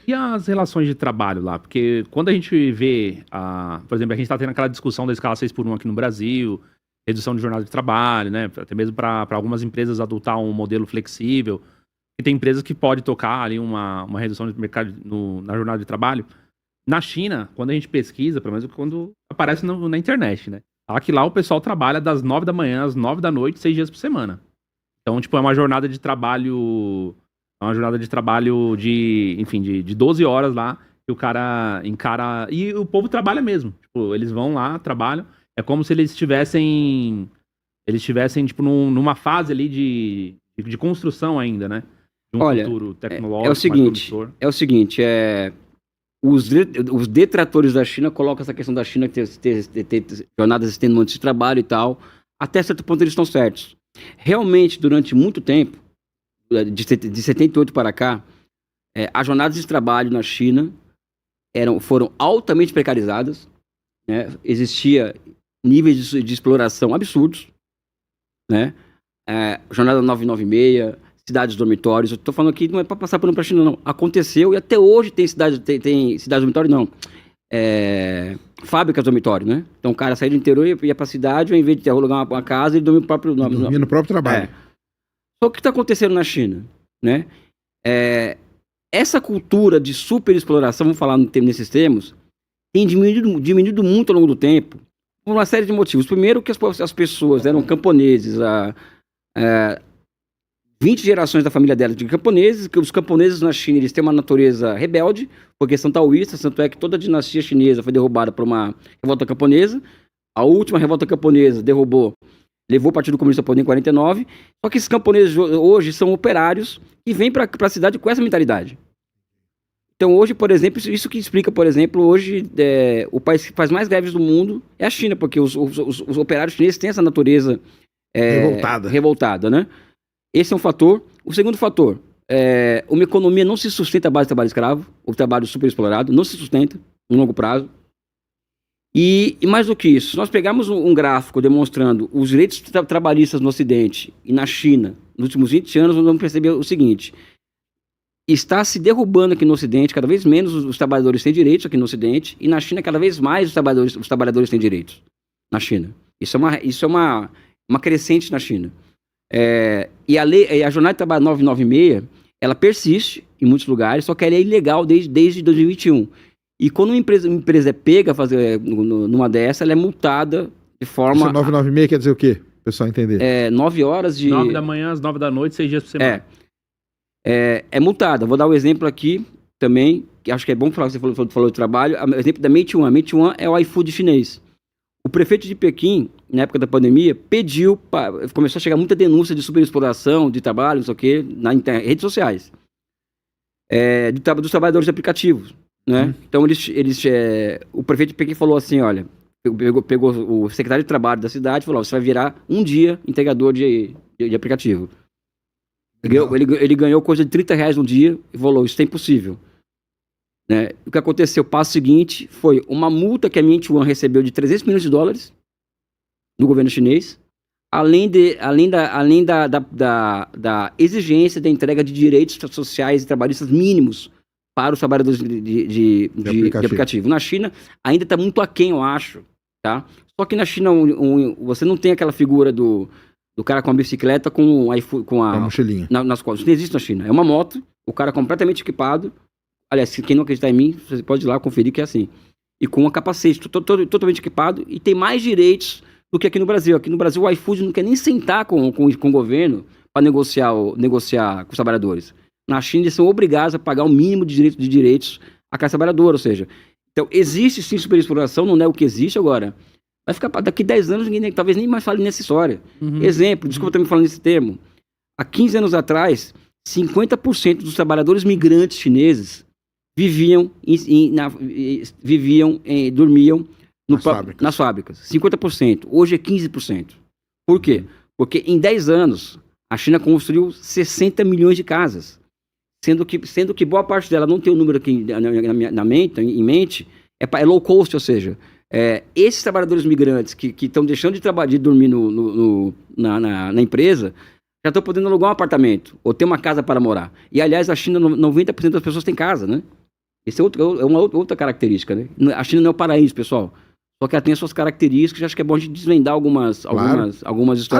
E as relações de trabalho lá? Porque quando a gente vê, por exemplo, a gente está tendo aquela discussão da escala 6 por 1 aqui no Brasil, redução de jornada de trabalho, né? Até mesmo para algumas empresas adotar um modelo flexível. E tem empresas que podem tocar ali uma redução de mercado na jornada de trabalho. Na China, quando a gente pesquisa, pelo menos quando aparece na internet, né? Fala que lá o pessoal trabalha das 9 da manhã às 9 da noite, 6 dias por semana. Então, tipo, é uma jornada de trabalho. É uma jornada de trabalho enfim, de 12 horas lá, que o cara encara. E o povo trabalha mesmo. Tipo, eles vão lá, trabalham. É como se eles estivessem. Eles estivessem, tipo, numa fase ali de construção ainda, né? De um Olha, futuro tecnológico é o mais seguinte, promissor. os detratores da China colocam essa questão da China ter jornadas extenuantes de trabalho e tal. Até certo ponto eles estão certos. Realmente, durante muito tempo, de 78 para cá, as jornadas de trabalho na China foram altamente precarizadas, né? Existia níveis de exploração absurdos, né? Jornada 996, cidades dormitórios. Eu tô falando aqui, não é para passar pano para a China, não. Aconteceu e até hoje tem cidades dormitórios, não. Fábricas dormitório, né? Então o cara saía do interior e ia para a cidade, ao invés de alugar uma casa, ele dormia no próprio Dormia no próprio trabalho. Só que o que está acontecendo na China, né? Essa cultura de superexploração, vamos falar nesses termos, tem diminuído muito ao longo do tempo, por uma série de motivos. Primeiro, que as pessoas eram camponeses, 20 gerações da família dela de camponeses, que os camponeses na China eles têm uma natureza rebelde, porque são taoístas, tanto é que toda a dinastia chinesa foi derrubada por uma revolta camponesa. A última revolta camponesa levou o Partido Comunista ao poder em 49, só que esses camponeses hoje são operários e vêm para a cidade com essa mentalidade. Então hoje, por exemplo, isso que explica, por exemplo, hoje o país que faz mais greves do mundo é a China, porque os operários chineses têm essa natureza revoltada, né? Esse é um fator. O segundo fator, uma economia não se sustenta à base de trabalho escravo, ou trabalho superexplorado, não se sustenta no longo prazo. E mais do que isso, se nós pegarmos um gráfico demonstrando os direitos trabalhistas no Ocidente e na China, nos últimos 20 anos, nós vamos perceber o seguinte: está se derrubando aqui no Ocidente, cada vez menos os trabalhadores têm direitos aqui no Ocidente, e na China cada vez mais os trabalhadores têm direitos na China. Isso é uma crescente na China. E a jornada de trabalho 996, ela persiste em muitos lugares, só que ela é ilegal desde 2021. E quando uma empresa é pega numa dessa, ela é multada de forma... Isso 996 quer dizer o quê? O pessoal entender. 9 horas de... 9 da manhã às 9 da noite, 6 dias por semana. É multada. Vou dar um exemplo aqui também, que acho que é bom falar que você falou de trabalho. O exemplo da Meituan. A Meituan é o iFood chinês. O prefeito de Pequim, na época da pandemia, começou a chegar muita denúncia de superexploração, de trabalho, não sei o quê, redes sociais. Dos trabalhadores de aplicativos, né? Então, o prefeito de Pequim falou assim, olha, pegou o secretário de trabalho da cidade e falou, você vai virar um dia entregador de aplicativo. Ele ganhou coisa de R$30 um dia e falou, isso é impossível. Né? O que aconteceu, o passo seguinte, foi uma multa que a Meituan recebeu de $300 milhões do governo chinês, além da exigência da entrega de direitos sociais e trabalhistas mínimos para os trabalhadores de aplicativo. Na China, ainda está muito aquém, eu acho. Tá? Só que na China, você não tem aquela figura do cara com a bicicleta com a mochilinha nas costas. Isso não existe na China. É uma moto, o cara completamente equipado. Aliás, quem não acreditar em mim, você pode ir lá conferir que é assim. E com um capacete totalmente equipado e tem mais direitos do que aqui no Brasil. Aqui no Brasil o iFood não quer nem sentar com o governo para negociar com os trabalhadores. Na China eles são obrigados a pagar o mínimo de direitos à classe trabalhadora, ou seja, então existe sim superexploração, não é o que existe agora. Vai ficar daqui 10 anos, ninguém talvez nem mais fale nessa história. Exemplo, desculpa estar me falando nesse termo. Há 15 anos atrás, 50% dos trabalhadores migrantes chineses dormiam nas fábricas. 50%. Hoje é 15%. Por quê? Porque em 10 anos, a China construiu 60 milhões de casas. Sendo que boa parte dela não tem o número aqui em mente, é low cost, ou seja, esses trabalhadores migrantes que estão deixando de dormir na empresa, já estão podendo alugar um apartamento ou ter uma casa para morar. E, aliás, na China, 90% das pessoas têm casa, né? Esse é uma outra característica, né? A China não é o paraíso, pessoal. Só que ela tem as suas características, acho que é bom a gente desvendar algumas histórias.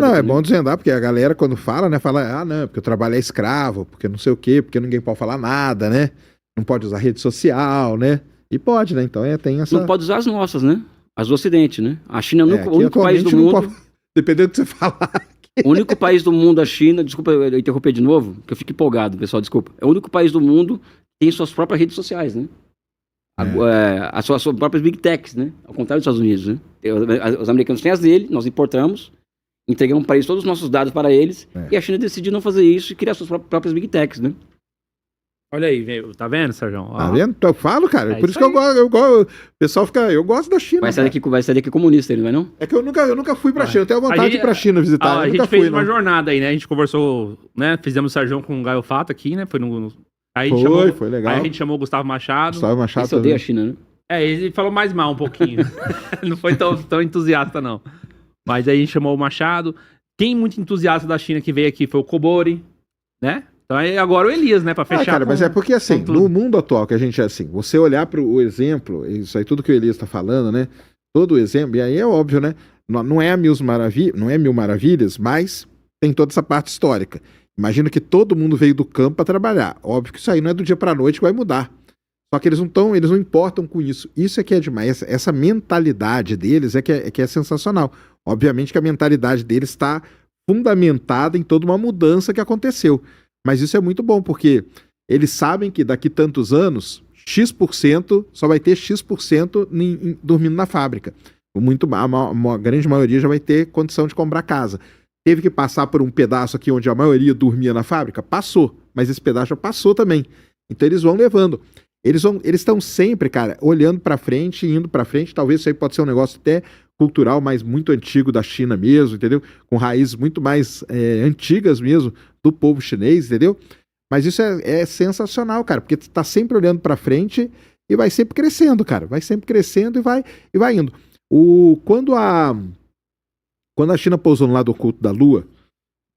Não, é bom desvendar, porque a galera quando fala, né, fala, não, porque o trabalho é escravo, porque não sei o quê, porque ninguém pode falar nada, né? Não pode usar rede social, né? E pode, né? Então tem essa... Não pode usar as nossas, né? As do Ocidente, né? A China é o único país do mundo... Pode... Dependendo do que você falar. O único país do mundo, a China... Desculpa eu interromper de novo, que eu fico empolgado, pessoal, desculpa. É o único país do mundo que tem suas próprias redes sociais, né? As suas próprias big techs, né? Ao contrário dos Estados Unidos, né? Os americanos têm as dele, nós importamos, entregamos para eles todos os nossos dados para eles, e a China decidiu não fazer isso e criar suas próprias big techs, né? Olha aí, tá vendo, Sérgio? Tá vendo? Eu falo, cara. Por isso que eu gosto. O pessoal fica. Eu gosto da China. Vai sair daqui comunista, ele não vai não? É que eu nunca fui pra China. Eu tenho vontade de ir pra China visitar. A gente fez uma jornada aí, né? A gente conversou, né? Fizemos o Sérgio com o Gaio Fato aqui, né? Foi legal. Aí a gente chamou o Gustavo Machado. Esse odeia a China, né? Ele falou mais mal um pouquinho. Não foi tão entusiasta, não. Mas aí a gente chamou o Machado. Quem muito entusiasta da China que veio aqui foi o Kobori, né? Então agora o Elias, né, pra fechar. Cara, mas é porque assim, no mundo atual que a gente é assim, você olhar para o exemplo, isso aí tudo que o Elias tá falando, né, todo o exemplo, e aí é óbvio, né, não é mil maravilhas, mas tem toda essa parte histórica. Imagina que todo mundo veio do campo para trabalhar. Óbvio que isso aí não é do dia pra noite que vai mudar. Só que eles não importam com isso. Isso é que é demais. Essa mentalidade deles é que é sensacional. Obviamente que a mentalidade deles está fundamentada em toda uma mudança que aconteceu. Mas isso é muito bom, porque eles sabem que daqui tantos anos, X% só vai ter X% dormindo na fábrica. A grande maioria já vai ter condição de comprar casa. Teve que passar por um pedaço aqui onde a maioria dormia na fábrica? Passou. Mas esse pedaço já passou também. Então eles vão levando. Eles estão sempre, cara, olhando para frente, indo para frente. Talvez isso aí pode ser um negócio até cultural, mas muito antigo da China mesmo, entendeu? Com raízes muito mais antigas mesmo do povo chinês, entendeu? Mas isso é sensacional, cara, porque tá sempre olhando para frente e vai sempre crescendo, cara. Vai sempre crescendo e vai indo. Quando a China pousou no lado oculto da Lua,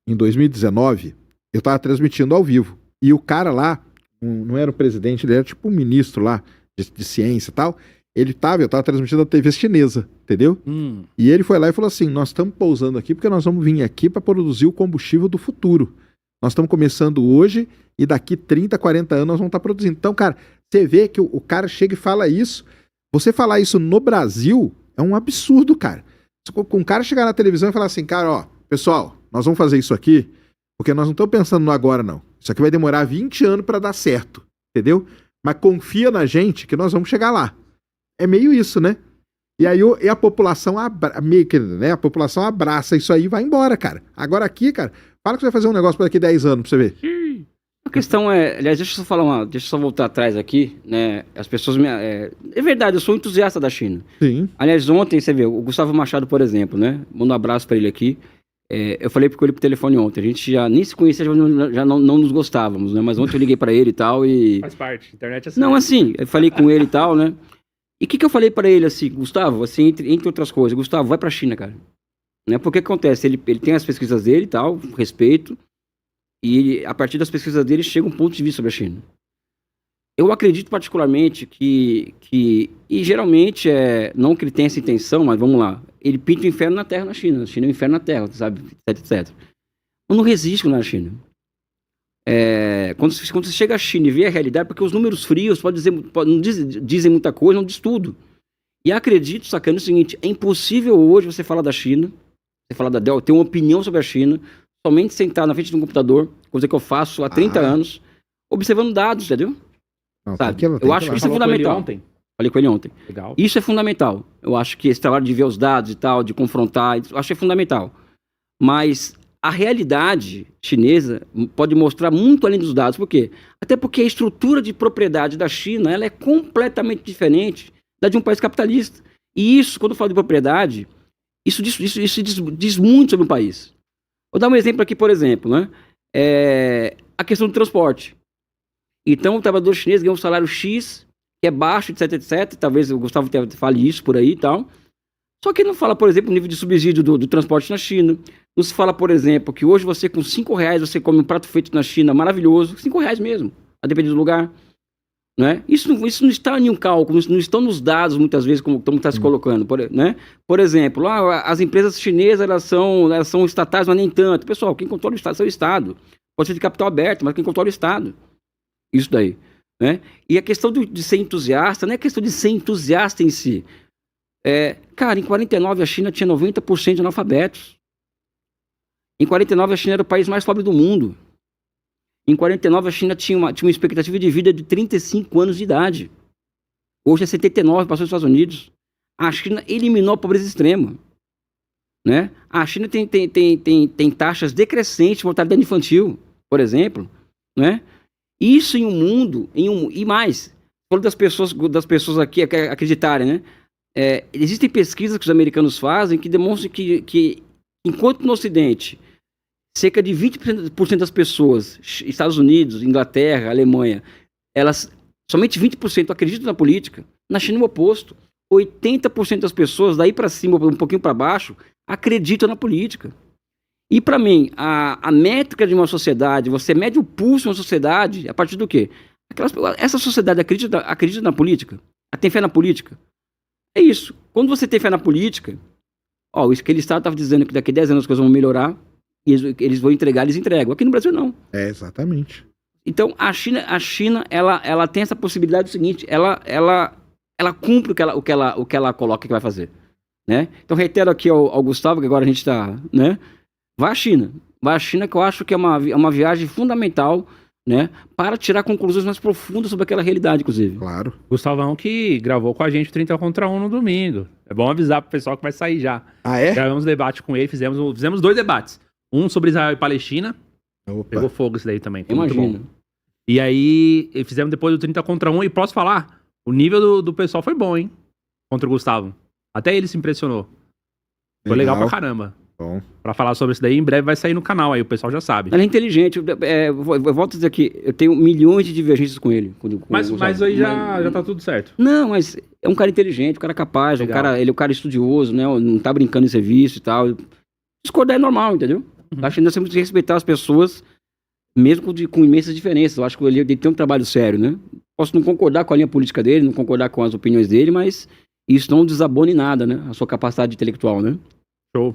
em 2019, eu tava transmitindo ao vivo. E o cara lá, não era o presidente, ele era tipo um ministro lá de ciência e tal. Eu tava transmitindo a TV chinesa, entendeu? E ele foi lá e falou assim, nós estamos pousando aqui porque nós vamos vir aqui para produzir o combustível do futuro. Nós estamos começando hoje e daqui 30, 40 anos nós vamos estar produzindo. Então, cara, você vê que o cara chega e fala isso. Você falar isso no Brasil é um absurdo, cara. Com um cara chegar na televisão e falar assim, cara, ó, pessoal, nós vamos fazer isso aqui porque nós não estamos pensando no agora, não. Isso aqui vai demorar 20 anos para dar certo, entendeu? Mas confia na gente que nós vamos chegar lá. É meio isso, né? E aí a população a população abraça isso aí e vai embora, cara. Agora aqui, cara, fala que você vai fazer um negócio para daqui 10 anos pra você ver. A questão é, aliás, deixa eu só voltar atrás aqui, né? As pessoas é verdade, eu sou entusiasta da China. Sim. Aliás, ontem, você vê, o Gustavo Machado, por exemplo, né? Manda um abraço para ele aqui. Eu falei com ele por telefone ontem, a gente já nem se conhecia, já não nos gostávamos, né? Mas ontem eu liguei para ele e tal e... Faz parte, internet é assim. Não, assim, eu falei com ele e tal, né? E o que eu falei pra ele, assim, Gustavo, assim, entre outras coisas, Gustavo, vai pra China, cara. Né? Porque o que acontece? Ele tem as pesquisas dele e tal, respeito, e a partir das pesquisas dele chega um ponto de vista sobre a China. Eu acredito particularmente que e geralmente, não que ele tenha essa intenção, mas vamos lá, ele pinta o inferno na terra na China. A China é o inferno na terra, sabe, etc. Eu não resisto na China. Quando você chega à China e vê a realidade, porque os números frios não dizem muita coisa, não diz tudo. E acredito, sacando o seguinte, é impossível hoje você falar da China, você falar da Dell, ter uma opinião sobre a China, somente sentar na frente de um computador, coisa que eu faço há 30 anos, observando dados, entendeu? Não, sabe? Eu acho que isso é fundamental. Falei com ele ontem. Legal. Isso é fundamental. Eu acho que esse trabalho de ver os dados e tal, de confrontar, eu acho que é fundamental. Mas a realidade chinesa pode mostrar muito além dos dados. Por quê? Até porque a estrutura de propriedade da China ela é completamente diferente da de um país capitalista. E isso, quando eu falo de propriedade, isso diz muito sobre o país. Vou dar um exemplo aqui, por exemplo, né? A questão do transporte. Então, o trabalhador chinês ganha um salário X, que é baixo, etc. Talvez o Gustavo fale isso por aí e tal. Só que não fala, por exemplo, o nível de subsídio do transporte na China. Não se fala, por exemplo, que hoje você com R$5 você come um prato feito na China maravilhoso. R$5 mesmo, a depender do lugar. Né? Isso não está em um cálculo, isso não estão nos dados, muitas vezes, como está se colocando. Né? Por exemplo, as empresas chinesas elas são estatais, mas nem tanto. Pessoal, quem controla o Estado é o Estado. Pode ser de capital aberto, mas quem controla o Estado. Isso daí. Né? E a questão de ser entusiasta, não é questão de ser entusiasta em si. Cara, em 49 a China tinha 90% de analfabetos. Em 49 a China era o país mais pobre do mundo. Em 49 a China tinha uma expectativa de vida de 35 anos de idade. Hoje é 79, passou dos Estados Unidos. A China eliminou a pobreza extrema. Né? A China tem taxas decrescentes de mortalidade infantil, por exemplo. Né? Isso em um mundo, e mais, falando das pessoas aqui acreditarem, né? Existem pesquisas que os americanos fazem que demonstram que enquanto no Ocidente cerca de 20% das pessoas, Estados Unidos, Inglaterra, Alemanha, somente 20% acreditam na política. Na China é o oposto. 80% das pessoas, daí para cima, um pouquinho para baixo, acreditam na política. E para mim, a métrica de uma sociedade, você mede o pulso de uma sociedade a partir do quê? Essa sociedade acredita na política? Tem fé na política? É isso. Quando você tem fé na política, aquele Estado estava dizendo que daqui a 10 anos as coisas vão melhorar, e eles vão entregar, eles entregam. Aqui no Brasil, não. Exatamente. Então, a China ela tem essa possibilidade do seguinte, ela cumpre o que ela coloca que vai fazer. Né? Então, reitero aqui ao Gustavo, que agora a gente está... Né? Vai à China. Vai à China, que eu acho que é uma viagem fundamental, né? Para tirar conclusões mais profundas sobre aquela realidade, inclusive. Claro. Gustavão que gravou com a gente 30 contra 1 no domingo. É bom avisar pro pessoal que vai sair já. Ah, é? Gravamos debate com ele, fizemos 2 debates. Um sobre Israel e Palestina. Opa. Pegou fogo isso daí também. Foi muito Imagina. bom. E aí, fizemos depois do 30 contra 1. E posso falar, o nível do pessoal foi bom, hein? Contra o Gustavo. Até ele se impressionou. Foi legal pra caramba. Bom. Pra falar sobre isso daí, em breve vai sair no canal aí, o pessoal já sabe. Ele é inteligente. Eu volto a dizer aqui, eu tenho milhões de divergências com ele. Mas aí já tá tudo certo. Não, mas é um cara inteligente, um cara capaz, ele é um cara estudioso, né? Não tá brincando em serviço e tal. Discordar é normal, entendeu? Acho que nós temos que respeitar as pessoas, mesmo com imensas diferenças. Eu acho que ele tem um trabalho sério, né? Posso não concordar com a linha política dele, não concordar com as opiniões dele, mas isso não desabone nada, né? A sua capacidade intelectual, né? Show.